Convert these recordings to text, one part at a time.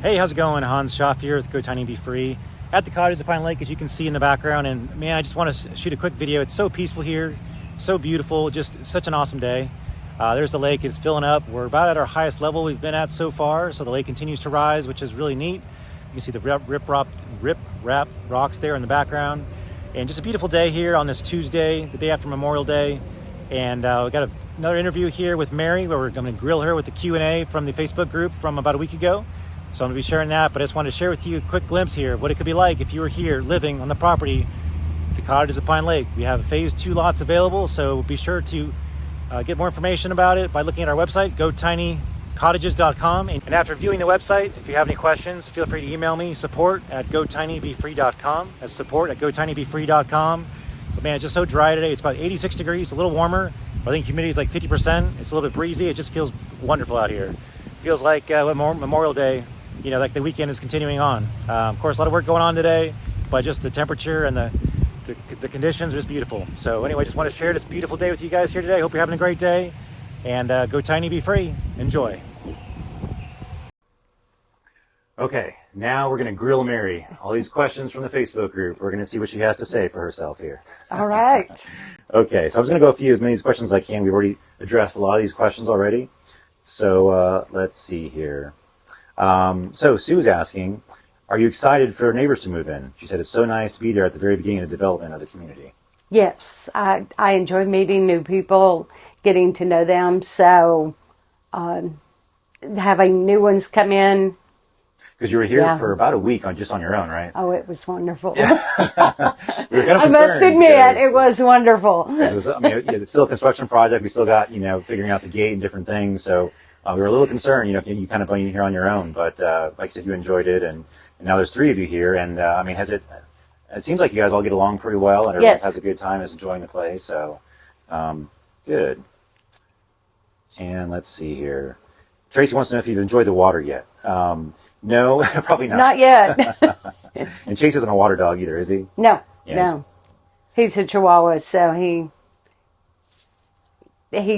Hey, how's it going? Hans Schaff here with GoTinyBeFree at the Cottages of Pine Lake, as you can see in the background. And man, I just want to shoot a quick video. It's so peaceful here, so beautiful, just such an awesome day. There's the lake is filling up. We're about at our highest level we've been at so far, so the lake continues to rise, which is really neat. You can see the rip rap rocks there in the background, and just a beautiful day here on this Tuesday, the day after Memorial Day. And we got another interview here with Mary, where we're going to grill her with the Q&A from the Facebook group from about a week ago. So I'm going to be sharing that, but I just wanted to share with you a quick glimpse here of what it could be like if you were here living on the property, the Cottages of Pine Lake. We have phase 2 lots available, so be sure to get more information about it by looking at our website, GoTinyCottages.com. And after viewing the website, if you have any questions, feel free to email me, support@GoTinyBeFree.com. That's support@GoTinyBeFree.com. But man, it's just so dry today. It's about 86 degrees, a little warmer. I think humidity is like 50%. It's a little bit breezy. It just feels wonderful out here. Feels like Memorial Day, you know, like the weekend is continuing on. Of course, a lot of work going on today, but just the temperature and the conditions are just beautiful. So anyway, just want to share this beautiful day with you guys here today. Hope you're having a great day, and go Tiny, be free. Enjoy. Okay, now we're going to grill Mary. All these questions from the Facebook group. We're going to see what she has to say for herself here. All right. Okay, so I'm just going to go through as many of these questions as I can. We've already addressed a lot of these questions already. So let's see here. So Sue's asking, are you excited for neighbors to move in? She said it's so nice to be there at the very beginning of the development of the community. Yes, I enjoy meeting new people, getting to know them. So having new ones come in. Because you were here for about a week just on your own, right? Oh, it was wonderful. Yeah. We were kind of I must admit, it was wonderful. It was, I mean, it's still a construction project. We still got, figuring out the gate and different things. So we were a little concerned, you kind of being here on your own. But like I said, you enjoyed it. And now there's 3 of you here. And I mean, it seems like you guys all get along pretty well. And everyone has a good time, is enjoying the place. So good. And let's see here. Tracy wants to know if you've enjoyed the water yet. No, probably not. Not yet. And Chase isn't a water dog either, is he? No, yeah, no. He's a Chihuahua, so he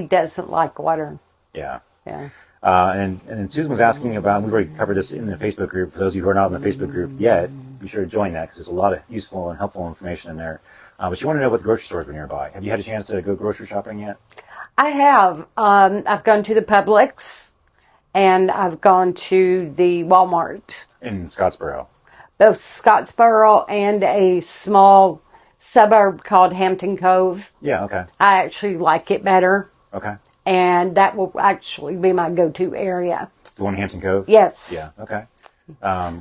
doesn't like water. Yeah. Yeah. And then Susan was asking about, we've already covered this in the Facebook group. For those of you who are not in the Facebook group yet, be sure to join that, because there's a lot of useful and helpful information in there. But she wanted to know what the grocery stores were nearby. Have you had a chance to go grocery shopping yet? I have. I've gone to the Publix, and I've gone to the Walmart. In Scottsboro. Both Scottsboro and a small suburb called Hampton Cove. Yeah, okay. I actually like it better. Okay. And that will actually be my go-to area. The one in Hampton Cove? Yes. Yeah, okay.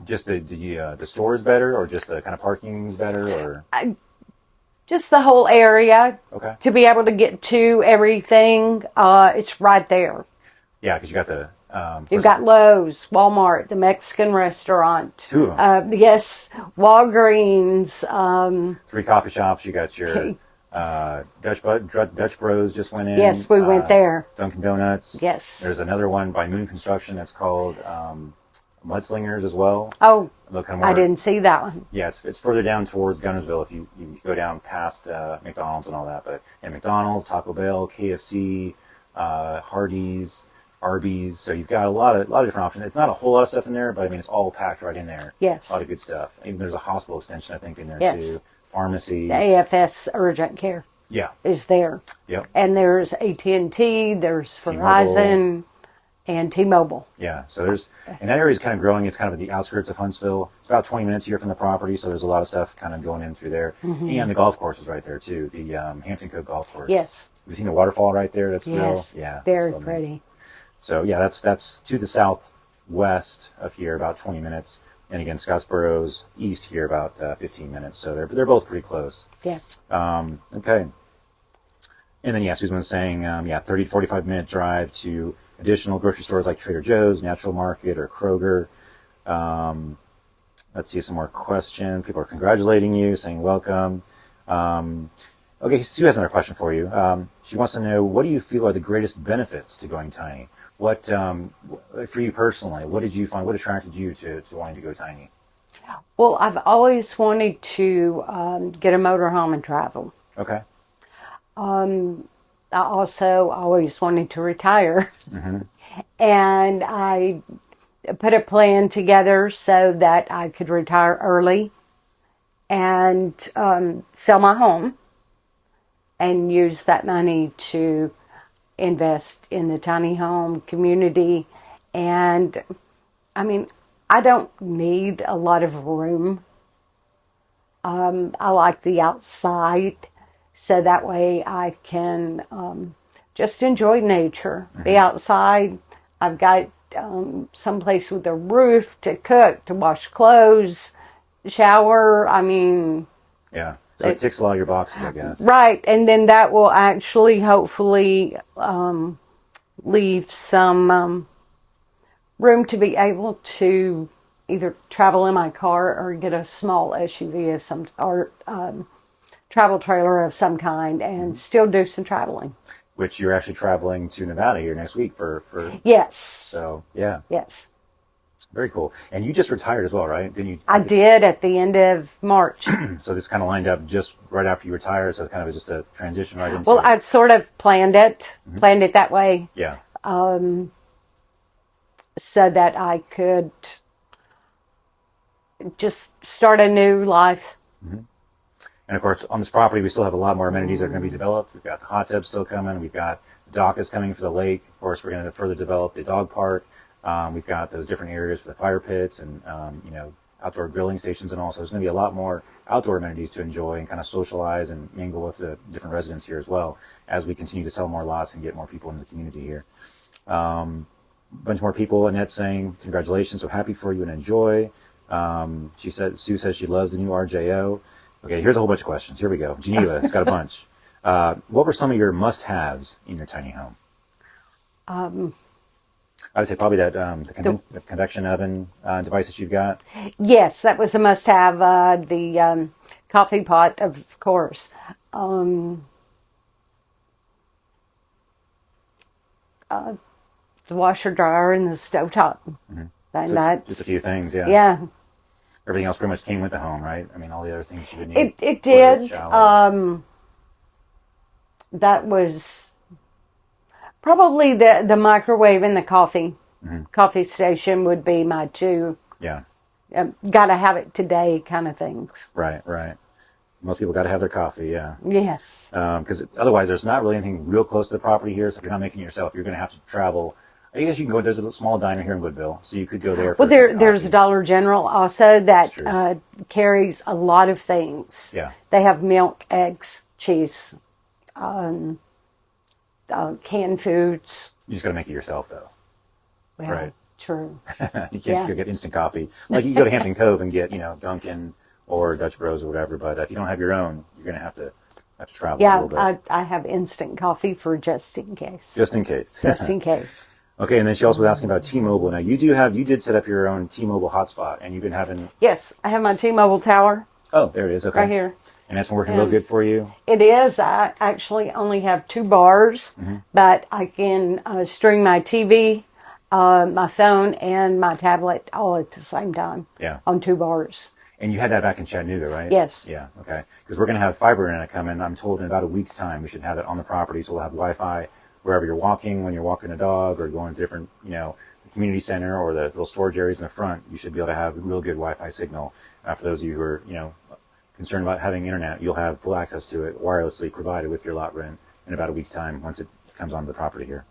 Just the store is better, or just the kind of parking is better, or? Just the whole area. Okay. To be able to get to everything, it's right there. Yeah, because you got the... You've got Lowe's, Walmart, the Mexican restaurant. 2 of them. Yes, Walgreens. 3 coffee shops. You got your Dutch Bros just went in. Yes, we went there. Dunkin' Donuts. Yes. There's another one by Moon Construction that's called Mudslingers as well. Oh, I didn't see that one. Yeah, it's further down towards Gunnersville if you go down past McDonald's and all that. But McDonald's, Taco Bell, KFC, Hardee's, Arby's. So you've got a lot of different options. It's not a whole lot of stuff in there, but I mean, it's all packed right in there. Yes. A lot of good stuff. Even there's a hospital extension, I think, in there too. Pharmacy. The AFS Urgent Care. Yeah. Is there. Yep. And there's AT&T, there's Verizon, and T-Mobile. Yeah. So and that area is kind of growing. It's kind of at the outskirts of Huntsville. It's about 20 minutes here from the property, so there's a lot of stuff kind of going in through there. Mm-hmm. And the golf course is right there too, the Hampton Cove Golf Course. Yes. You've seen the waterfall right there? That's yes. real. Yeah. Very pretty. So yeah, that's to the southwest of here, about 20 minutes. And again, Scottsboro's east here, about 15 minutes. So they're both pretty close. Yeah. Okay. And then Susan was saying, 30 to 45 minute drive to additional grocery stores like Trader Joe's, Natural Market, or Kroger. Let's see some more questions. People are congratulating you, saying welcome. Okay, Sue has another question for you. She wants to know, what do you feel are the greatest benefits to going tiny? What, for you personally, what did you find, what attracted you to wanting to go tiny? Well, I've always wanted to get a motorhome and travel. Okay. I also always wanted to retire. Mm-hmm. And I put a plan together so that I could retire early and sell my home and use that money to invest in the tiny home community. And I mean, I don't need a lot of room. I like the outside, so that way I can just enjoy nature, be outside. I've got someplace with a roof to cook, to wash clothes, shower. I mean, Yeah. So it ticks a lot of your boxes, I guess. right. And then that will actually hopefully leave some room to be able to either travel in my car or get a small SUV of some, or travel trailer of some kind, and still do some traveling. Which you're actually traveling to Nevada here next week for Yes. So, yeah. Yes. Very cool. And you just retired as well, right? Didn't you? I did at the end of March. So this kind of lined up just right after you retired, so it's kind of just a transition right into Well, I sort of planned it that way. Yeah. So that I could just start a new life. And of course, on this property, we still have a lot more amenities that are going to be developed. We've got the hot tub still coming. We've got the dock is coming for the lake. Of course, we're going to further develop the dog park. We've got those different areas for the fire pits and, outdoor grilling stations and all. So there's going to be a lot more outdoor amenities to enjoy and kind of socialize and mingle with the different residents here as well as we continue to sell more lots and get more people into the community here. A bunch more people. Annette saying, congratulations, so happy for you and enjoy. Sue says she loves the new RJO. Okay, here's a whole bunch of questions. Here we go. Geneva has got a bunch. What were some of your must-haves in your tiny home? I would say probably that the convection oven device that you've got. Yes, that was a must-have. The coffee pot, of course. The washer dryer and the stovetop. And So that's just a few things, yeah. Yeah, Everything else pretty much came with the home, right? I mean, all the other things you would need. it toilet, did. shower. That was probably the microwave and the coffee station would be my two. Yeah. Gotta have it today kind of things. Right. Most people got to have their coffee, yeah. Yes. Because otherwise, there's not really anything real close to the property here. So if you're not making it yourself, you're going to have to travel. I guess you can go. There's a small diner here in Woodville, so you could go there. Well, there's a Dollar General also that true. carries a lot of things. Yeah. They have milk, eggs, cheese, canned foods. You just got to make it yourself, though. Well, Right. True. You can't just go get instant coffee. Like you can go to Hampton Cove and get, Dunkin' or Dutch Bros or whatever. But if you don't have your own, you're going to have to travel a Yeah, little bit. I have instant coffee for just in case. Just in case. Just in case. Okay, and then she also was asking about T-Mobile. Now, you did set up your own T-Mobile hotspot, and you've been having... Yes, I have my T-Mobile tower Oh, there it is. Okay. right here. And that's been working real good for you? It is. I actually only have 2 bars, but I can string my TV, my phone, and my tablet all at the same time. Yeah. On 2 bars. And you had that back in Chattanooga, right? Yes. Yeah, okay. Because we're going to have fiber internet come in. I'm told in about a week's time we should have it on the property, so we'll have Wi-Fi wherever you're walking, when you're walking a dog or going to different, the community center or the little storage areas in the front. You should be able to have real good Wi-Fi signal. For those of you who are, concerned about having internet, you'll have full access to it wirelessly provided with your lot rent in about a week's time once it comes onto the property here.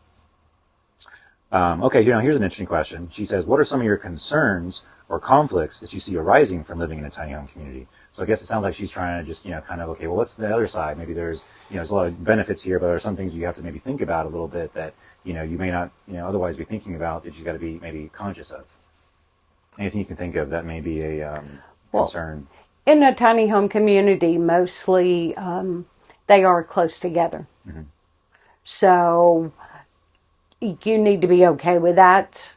Okay, here's an interesting question. She says, what are some of your concerns or conflicts that you see arising from living in a tiny home community? So I guess it sounds like she's trying to just, okay, well, what's the other side? Maybe there's, there's a lot of benefits here, but there are some things you have to maybe think about a little bit that, you may not, otherwise be thinking about that you got to be maybe conscious of. Anything you can think of that may be a concern? In a tiny home community, mostly they are close together. So you need to be okay with that.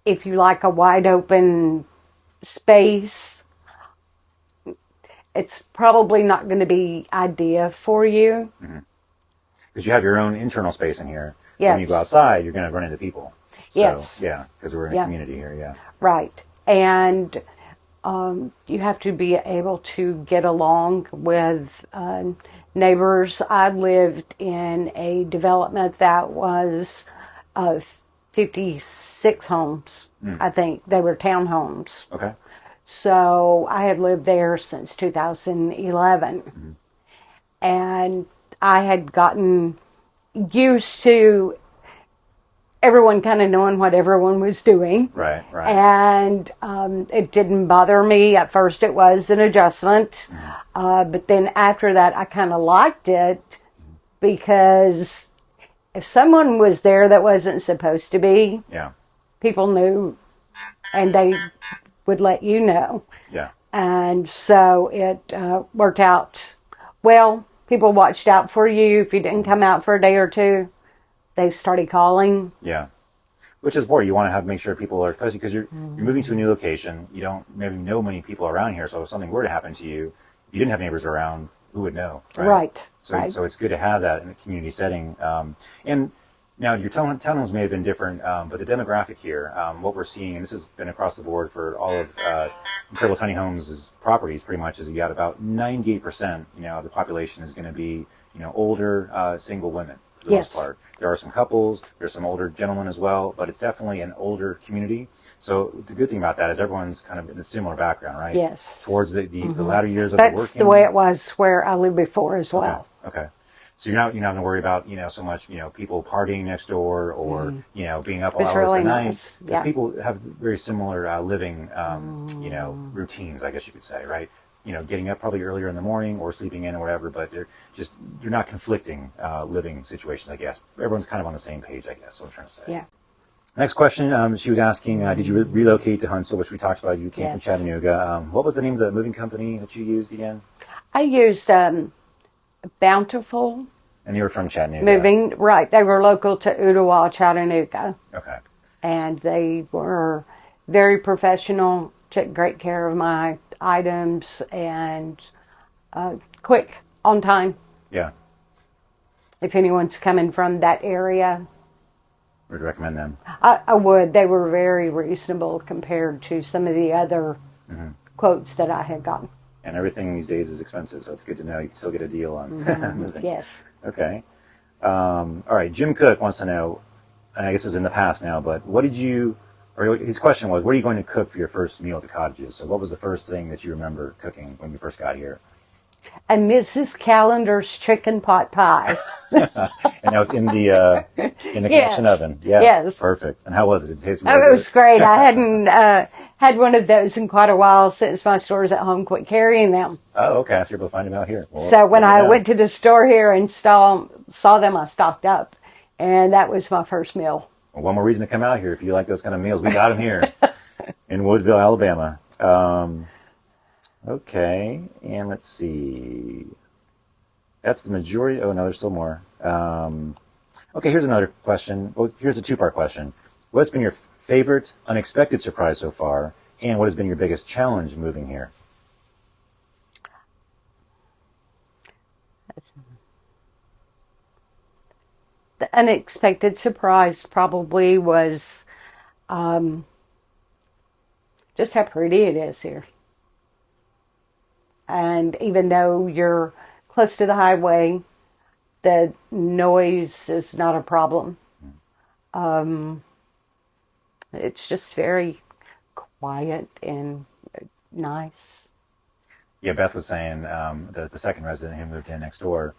If you like a wide open space, it's probably not going to be ideal for you. Because you have your own internal space in here. Yes. When you go outside, you're going to run into people. So, Yes. Yeah, because we're in a community here, yeah. Right. And you have to be able to get along with neighbors. I lived in a development that was 56 homes. I think they were townhomes. Okay. So I had lived there since 2011. And I had gotten used to everyone kind of knowing what everyone was doing. Right, right. And it didn't bother me. At first it was an adjustment. But then after that I kind of liked it, because if someone was there that wasn't supposed to be, Yeah. people knew and they would let you know. Yeah. And so it worked out well. People watched out for you. If you didn't come out for a day or two, they started calling. Yeah. Which is important. You want to make sure people are, because you're moving to a new location. You don't maybe know many people around here. So if something were to happen to you, if you didn't have neighbors around, who would know? Right. So it's good to have that in a community setting. And now your townhomes may have been different, but the demographic here, what we're seeing, and this has been across the board for all of Incredible Tiny Homes' properties, pretty much, is you got about 98%, of the population is going to be, older single women for the most part. There are some couples, there's some older gentlemen as well, but it's definitely an older community. So the good thing about that is everyone's kind of in a similar background, right? Yes. Towards the latter years of the working. That's the way it was where I lived before as well. Okay. So you're not going to worry about so much people partying next door or being up all hours really of the night. nice. Because Yeah. people have very similar living routines, I guess you could say, right? Getting up probably earlier in the morning or sleeping in or whatever, but you're not conflicting living situations, I guess. Everyone's kind of on the same page, I guess, what I'm trying to say. Yeah. Next question, she was asking, did you relocate to Huntsville, which we talked about? You came from Yes. Chattanooga. What was the name of the moving company that you used again? I used Bountiful And you were from Chattanooga. Moving. Right. They were local to Ottawa, Chattanooga. Okay. And they were very professional, took great care of my items, and quick, on time. Yeah. If anyone's coming from that area, Would recommend them. I would. They were very reasonable compared to some of the other quotes that I had gotten. And everything these days is expensive, so it's good to know you can still get a deal on moving. Yes. Okay. All right. Jim Cook wants to know, and I guess it's in the past now, but his question was, what are you going to cook for your first meal at the Cottages? So what was the first thing that you remember cooking when you first got here? And Mrs. Calendar's chicken pot pie. And that was in the convection oven. Yeah. Yes. Perfect. And how was it? Did it taste Oh, really it was great. I hadn't had one of those in quite a while since my stores at home quit carrying them. Oh, okay. So you're able to find them out here. Well, So when I go. went to the store here and saw them, I stocked up. And that was my first meal. Well, one more reason to come out here if you like those kind of meals. We got them here in Woodville, Alabama. Okay, and let's see. That's the majority. Oh, no, there's still more. Okay, here's another question. Well, here's a two-part question. What's been your favorite unexpected surprise so far, and what has been your biggest challenge moving here? The unexpected surprise probably was just how pretty it is here. And even though you're close to the highway, the noise is not a problem. It's just very quiet and nice. Yeah, Beth was saying, the second resident who moved in next door,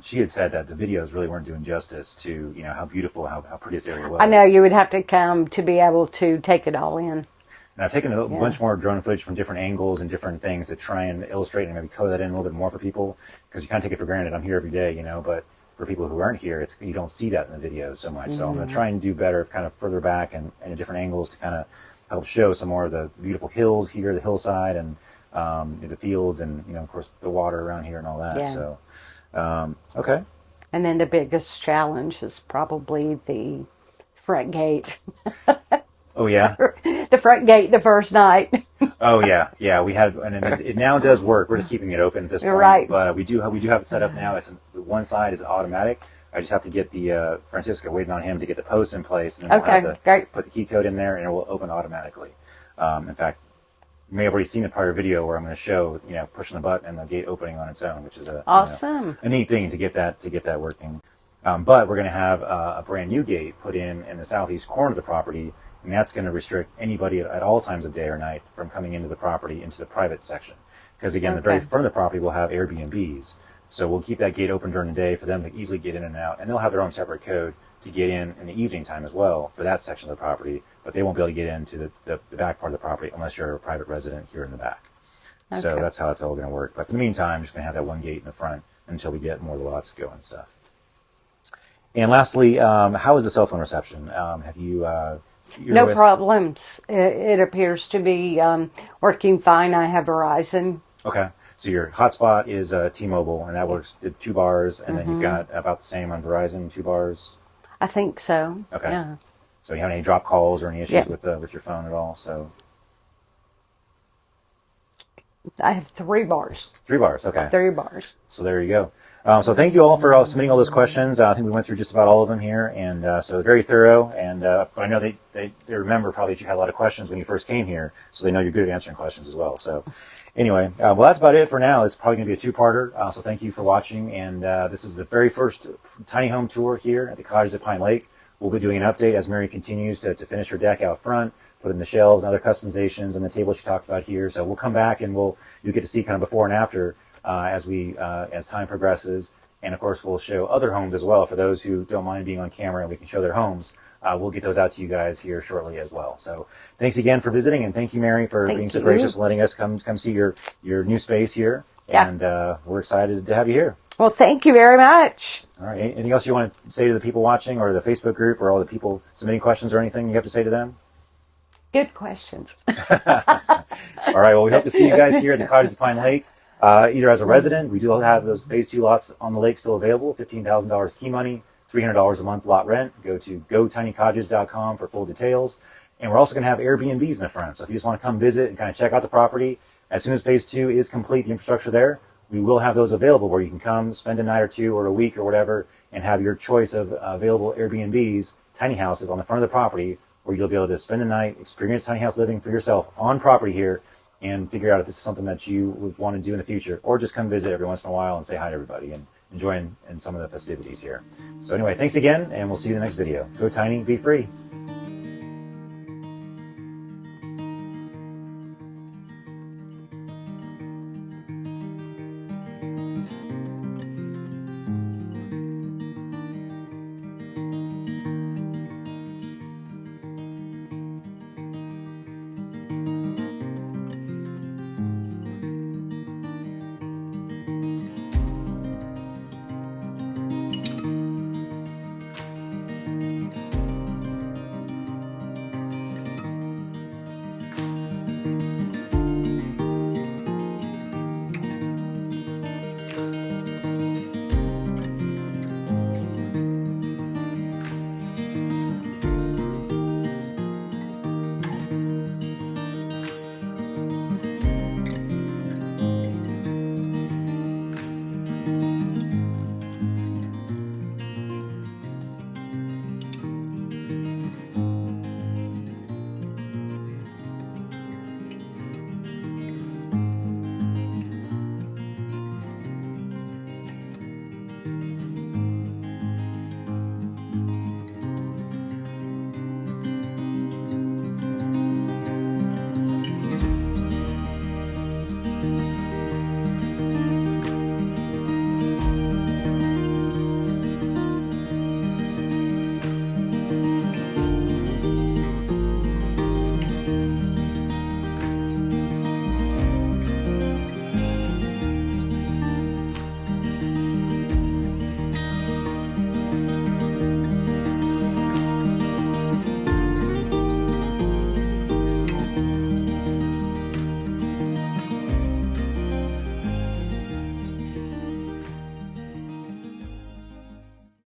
she had said that the videos really weren't doing justice to, how beautiful, how pretty this area was. I know you would have to come to be able to take it all in. And I've taken a bunch more drone footage from different angles and different things to try and illustrate and maybe color that in a little bit more for people, because you kind of take it for granted. I'm here every day, but for people who aren't here, you don't see that in the videos so much. So I'm going to try and do better, kind of further back and in different angles to kind of help show some more of the beautiful hills here, the hillside, and the fields, and of course the water around here and all that. Yeah. So okay. And then the biggest challenge is probably the front gate. Oh yeah. The front gate the first night. Oh yeah, we had, and it now does work. We're just keeping it open at this point. Right. But we do have it set up now. The one side is automatic. I just have to get the Francisco, waiting on him to get the posts in place, and then we'll have to great. put the key code in there, and it will open automatically. In fact, you may have already seen the prior video where I'm going to show, pushing the button and the gate opening on its own, which is Awesome. a neat thing to get that working. But we're going to have a brand new gate put in the southeast corner of the property, and that's going to restrict anybody at all times of day or night from coming into the property into the private section. Because again, the very front of the property will have Airbnbs. So we'll keep that gate open during the day for them to easily get in and out, and they'll have their own separate code to get in the evening time as well for that section of the property, but they won't be able to get into the back part of the property unless you're a private resident here in the back. Okay. So that's how it's all going to work. But for the meantime, I'm just going to have that one gate in the front until we get more of the lots going and stuff. And lastly, how is the cell phone reception? Have you... No problems. It appears to be working fine. I have Verizon. Okay. So your hotspot is T-Mobile, and that works at 2 bars, and then you've got about the same on Verizon, 2 bars? I think so. Okay. Yeah. So you have any drop calls or any issues with your phone at all? So I have 3 bars. 3 bars, okay. 3 bars. So there you go. So thank you all for submitting all those questions. I think we went through just about all of them here, and so very thorough. And I know they remember probably that you had a lot of questions when you first came here, so they know you're good at answering questions as well. So anyway, well, that's about it for now. It's probably going to be a 2-parter. So thank you for watching. And this is the very first tiny home tour here at the Cottages at Pine Lake. We'll be doing an update as Mary continues to finish her deck out front, put in the shelves and other customizations and the table she talked about here. So we'll come back and you get to see kind of before and after as time progresses. And of course, we'll show other homes as well for those who don't mind being on camera and we can show their homes. We'll get those out to you guys here shortly as well. So thanks again for visiting, and thank you, Mary, for being so gracious and letting us come see your new space here. Yeah. And we're excited to have you here. Well, thank you very much. All right. Anything else you want to say to the people watching or the Facebook group or all the people submitting questions or anything you have to say to them? Good questions. All right. Well, we hope to see you guys here at the Cottages of Pine Lake. Either as a resident, we do have those phase 2 lots on the lake still available, $15,000 key money, $300 a month lot rent. Go to GoTinyCottages.com for full details. And we're also going to have Airbnbs in the front. So if you just want to come visit and kind of check out the property, as soon as phase 2 is complete, the infrastructure there, we will have those available where you can come spend a night or 2 or a week or whatever and have your choice of available Airbnbs, tiny houses on the front of the property where you'll be able to spend a night, experience tiny house living for yourself on property here, and figure out if this is something that you would want to do in the future, or just come visit every once in a while and say hi to everybody and enjoy in some of the festivities here. So anyway, thanks again, and we'll see you in the next video. Go Tiny, be free.